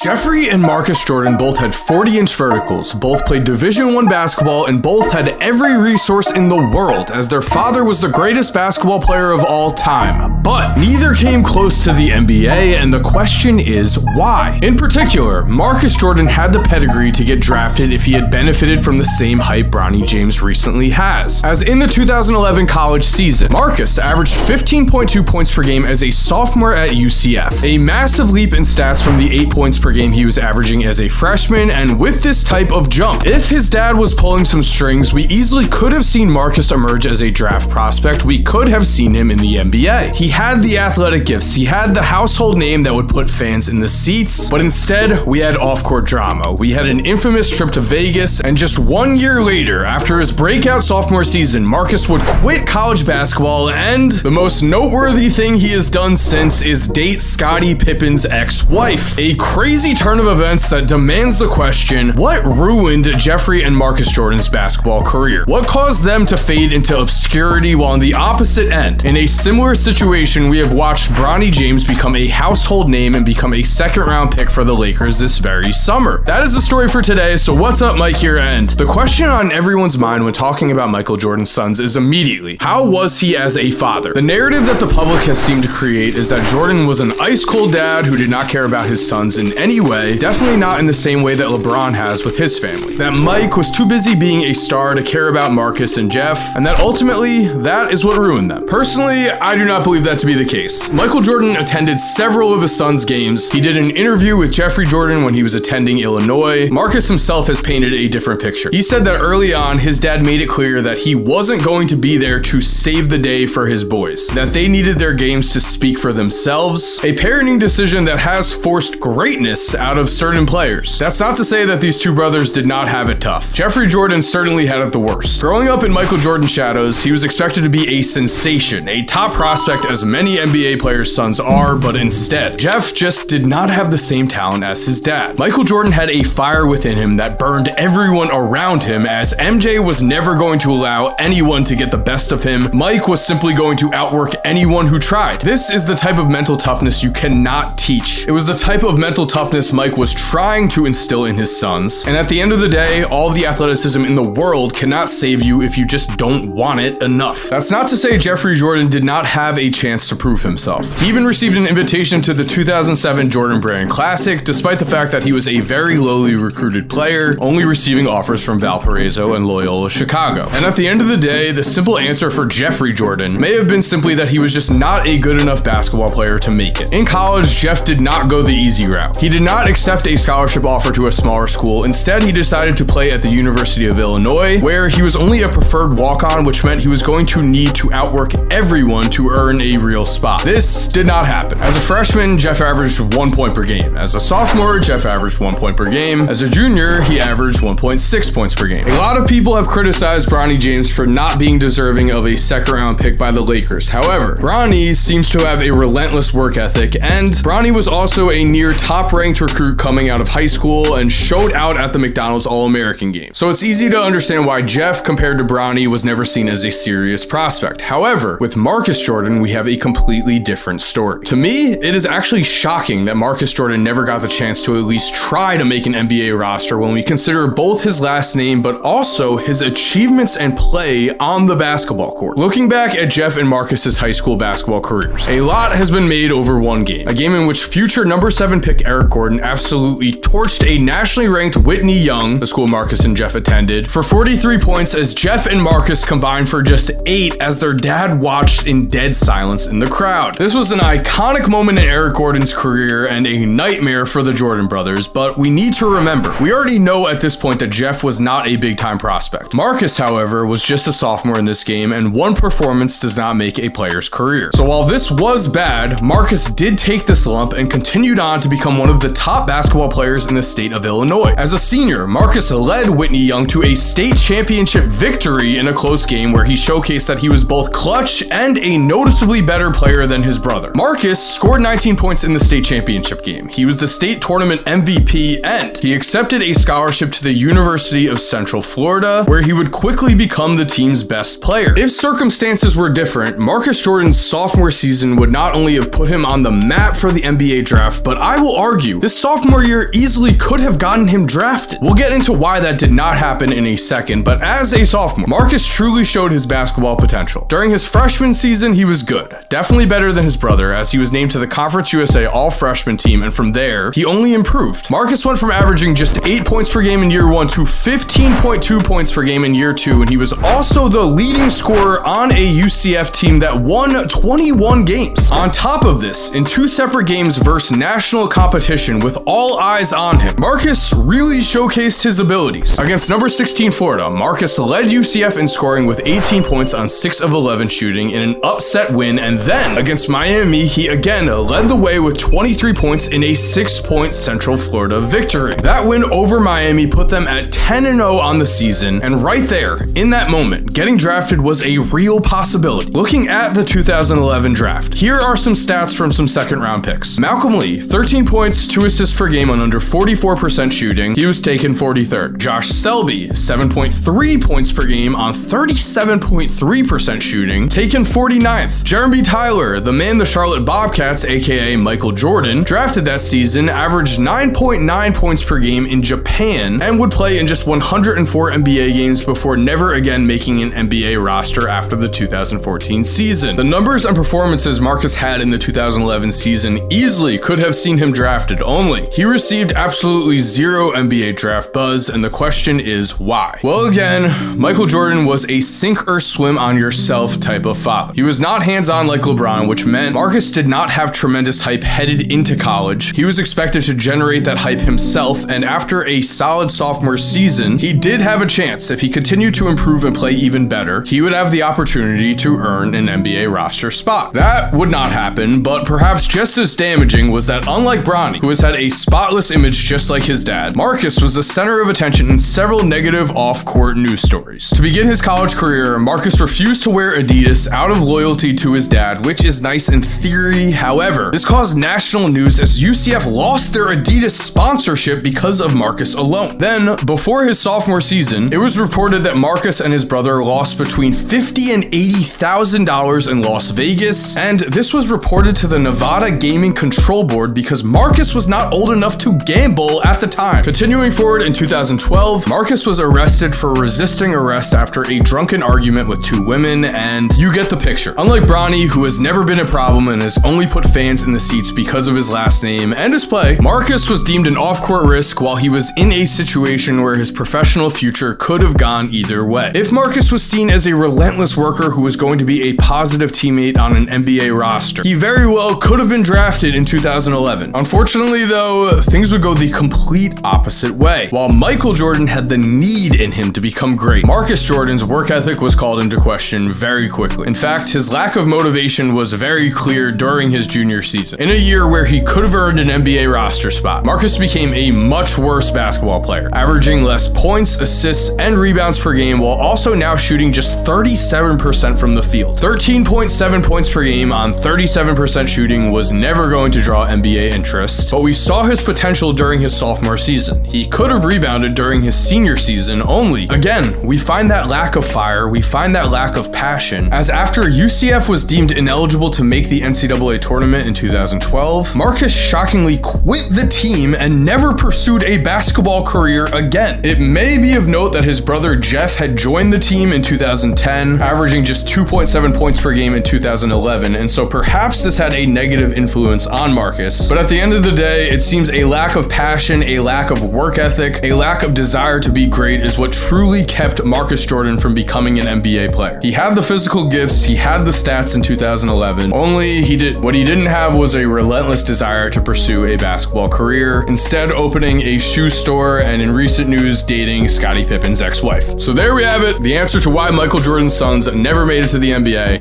Jeffrey and Marcus Jordan both had 40-inch verticals, both played Division I basketball, and both had every resource in the world, as their father was the greatest basketball player of all time. But neither came close to the NBA, and the question is why? In particular, Marcus Jordan had the pedigree to get drafted if he had benefited from the same hype Bronny James recently has. As in the 2011 college season, Marcus averaged 15.2 points per game as a sophomore at UCF, a massive leap in stats from the 8 points per game he was averaging as a freshman. And with this type of jump, if his dad was pulling some strings, we easily could have seen Marcus emerge as a draft prospect. We could have seen him in the NBA. He had the athletic gifts, he had the household name that would put fans in the seats, but instead we had off-court drama. We had an infamous trip to Vegas, and just 1 year later, after his breakout sophomore season, Marcus would quit college basketball, and the most noteworthy thing he has done since is date Scottie Pippen's ex-wife. A crazy turn of events that demands the question, what ruined Jeffrey and Marcus Jordan's basketball career? What caused them to fade into obscurity, while on the opposite end, in a similar situation, we have watched Bronny James become a household name and become a second-round pick for the Lakers this very summer? That is the story for today, so what's up, Mike here, and the question on everyone's mind when talking about Michael Jordan's sons is immediately, how was he as a father? The narrative that the public has seemed to create is that Jordan was an ice-cold dad who did not care about his sons in any way, definitely not in the same way that LeBron has with his family. That Mike was too busy being a star to care about Marcus and Jeff, and that ultimately, that is what ruined them. Personally, I do not believe that to be the case. Michael Jordan attended several of his son's games. He did an interview with Jeffrey Jordan when he was attending Illinois. Marcus himself has painted a different picture. He said that early on, his dad made it clear that he wasn't going to be there to save the day for his boys, that they needed their games to speak for themselves, a parenting decision that has forced greatness out of certain players. That's not to say that these two brothers did not have it tough. Jeffrey Jordan certainly had it the worst. Growing up in Michael Jordan's shadows, he was expected to be a sensation, a top prospect as many NBA players' sons are, but instead, Jeff just did not have the same talent as his dad. Michael Jordan had a fire within him that burned everyone around him, as MJ was never going to allow anyone to get the best of him. Mike was simply going to outwork anyone who tried. This is the type of mental toughness you cannot teach. It was the type of mental toughness Mike was trying to instill in his sons, and at the end of the day, all the athleticism in the world cannot save you if you just don't want it enough. That's not to say Jeffrey Jordan did not have a chance to prove himself. He even received an invitation to the 2007 Jordan Brand Classic, despite the fact that he was a very lowly recruited player, only receiving offers from Valparaiso and Loyola Chicago. And at the end of the day, the simple answer for Jeffrey Jordan may have been simply that he was just not a good enough basketball player to make it. In college, Jeff did not go the easy route. He did not accept a scholarship offer to a smaller school. Instead, he decided to play at the University of Illinois, where he was only a preferred walk-on, which meant he was going to need to outwork everyone to earn a real spot. This did not happen. As a freshman, Jeff averaged 1 point per game. As a sophomore, Jeff averaged 1 point per game. As a junior, he averaged 1.6 points per game. A lot of people have criticized Bronny James for not being deserving of a second-round pick by the Lakers. However, Bronny seems to have a relentless work ethic, and Bronny was also a near top-ranked recruit coming out of high school and showed out at the McDonald's All-American game. So it's easy to understand why Jeff, compared to Bronny, was never seen as a serious prospect. However, with Marcus Jordan, we have a completely different story. To me, it is actually shocking that Marcus Jordan never got the chance to at least try to make an NBA roster when we consider both his last name, but also his achievements and play on the basketball court. Looking back at Jeff and Marcus's high school basketball careers, a lot has been made over one game. A game in which future number 7 pick Eric Gordon absolutely torched a nationally ranked Whitney Young, the school Marcus and Jeff attended, for 43 points, as Jeff and Marcus combined for just 8 as their dad watched in dead silence in the crowd. This was an iconic moment in Eric Gordon's career and a nightmare for the Jordan brothers, but we need to remember, we already know at this point that Jeff was not a big-time prospect. Marcus, however, was just a sophomore in this game, and one performance does not make a player's career. So while this was bad, Marcus did take this lump and continued on to become one of the top basketball players in the state of Illinois. As a senior, Marcus led Whitney Young to a state championship victory in a close game where he showcased that he was both clutch and a noticeably better player than his brother. Marcus scored 19 points in the state championship game. He was the state tournament MVP, and he accepted a scholarship to the University of Central Florida, where he would quickly become the team's best player. If circumstances were different, Marcus Jordan's sophomore season would not only have put him on the map for the NBA draft, but I will argue argue this sophomore year easily could have gotten him drafted. We'll get into why that did not happen in a second, but as a sophomore, Marcus truly showed his basketball potential. During his freshman season, he was good. Definitely better than his brother, as he was named to the Conference USA All-Freshman team, and from there, he only improved. Marcus went from averaging just 8 points per game in year 1 to 15.2 points per game in year 2, and he was also the leading scorer on a UCF team that won 21 games. On top of this, in 2 separate games versus national competition with all eyes on him, Marcus really showcased his abilities. Against number 16 Florida, Marcus led UCF in scoring with 18 points on 6 of 11 shooting in an upset win, and then against Miami, he again led the way with 23 points in a 6-point Central Florida victory. That win over Miami put them at 10-0 on the season, and right there, in that moment, getting drafted was a real possibility. Looking at the 2011 draft, here are some stats from some second-round picks. Malcolm Lee, 13 points, 2 assists per game on under 44% shooting. He was taken 43rd. Josh Selby, 7.3 points per game on 37.3% shooting, taken 49th. Jeremy Tyler, the man the Charlotte Bobcats, aka Michael Jordan, drafted that season, averaged 9.9 points per game in Japan, and would play in just 104 NBA games before never again making an NBA roster after the 2014 season. The numbers and performances Marcus had in the 2011 season easily could have seen him drafted, only he received absolutely zero NBA draft buzz, and the question is why? Well, again, Michael Jordan was a sink or swim on yourself type of father. He was not hands-on like LeBron, which meant Marcus did not have tremendous hype headed into college. He was expected to generate that hype himself, and after a solid sophomore season, he did have a chance. If he continued to improve and play even better, he would have the opportunity to earn an NBA roster spot. That would not happen, but perhaps just as damaging was that unlike Bronny, who has had a spotless image just like his dad, Marcus was the center of attention in several negative off-court news stories. To begin his college career, Marcus refused to wear Adidas out of loyalty to his dad, which is nice in theory. However, this caused national news as UCF lost their Adidas sponsorship because of Marcus alone. Then, before his sophomore season, it was reported that Marcus and his brother lost between $50,000 and $80,000 in Las Vegas, and this was reported to the Nevada Gaming Control Board because Marcus was not old enough to gamble at the time. Continuing forward in 2012, Marcus was arrested for resisting arrest after a drunken argument with 2 women, and you get the picture. Unlike Bronny, who has never been a problem and has only put fans in the seats because of his last name and his play, Marcus was deemed an off-court risk while he was in a situation where his professional future could have gone either way. If Marcus was seen as a relentless worker who was going to be a positive teammate on an NBA roster, he very well could have been drafted in 2011. Unfortunately, though, things would go the complete opposite way. While Michael Jordan had the need in him to become great, Marcus Jordan's work ethic was called into question very quickly. In fact, his lack of motivation was very clear during his junior season. In a year where he could have earned an NBA roster spot, Marcus became a much worse basketball player, averaging less points, assists, and rebounds per game, while also now shooting just 37% from the field. 13.7 points per game on 37% shooting was never going to draw NBA interest, but we saw his potential during his sophomore season. He could have rebounded during his senior season, only, again, we find that lack of fire, we find that lack of passion, as after UCF was deemed ineligible to make the NCAA tournament in 2012, Marcus shockingly quit the team and never pursued a basketball career again. It may be of note that his brother Jeff had joined the team in 2010, averaging just 2.7 points per game in 2011, and so perhaps this had a negative influence on Marcus, but at the end of the day, it seems a lack of passion, a lack of work ethic, a lack of desire to be great is what truly kept Marcus Jordan from becoming an NBA player. He had the physical gifts, he had the stats in 2011, only what he didn't have was a relentless desire to pursue a basketball career, instead opening a shoe store and in recent news dating Scottie Pippen's ex-wife. So there we have it, the answer to why Michael Jordan's sons never made it to the NBA.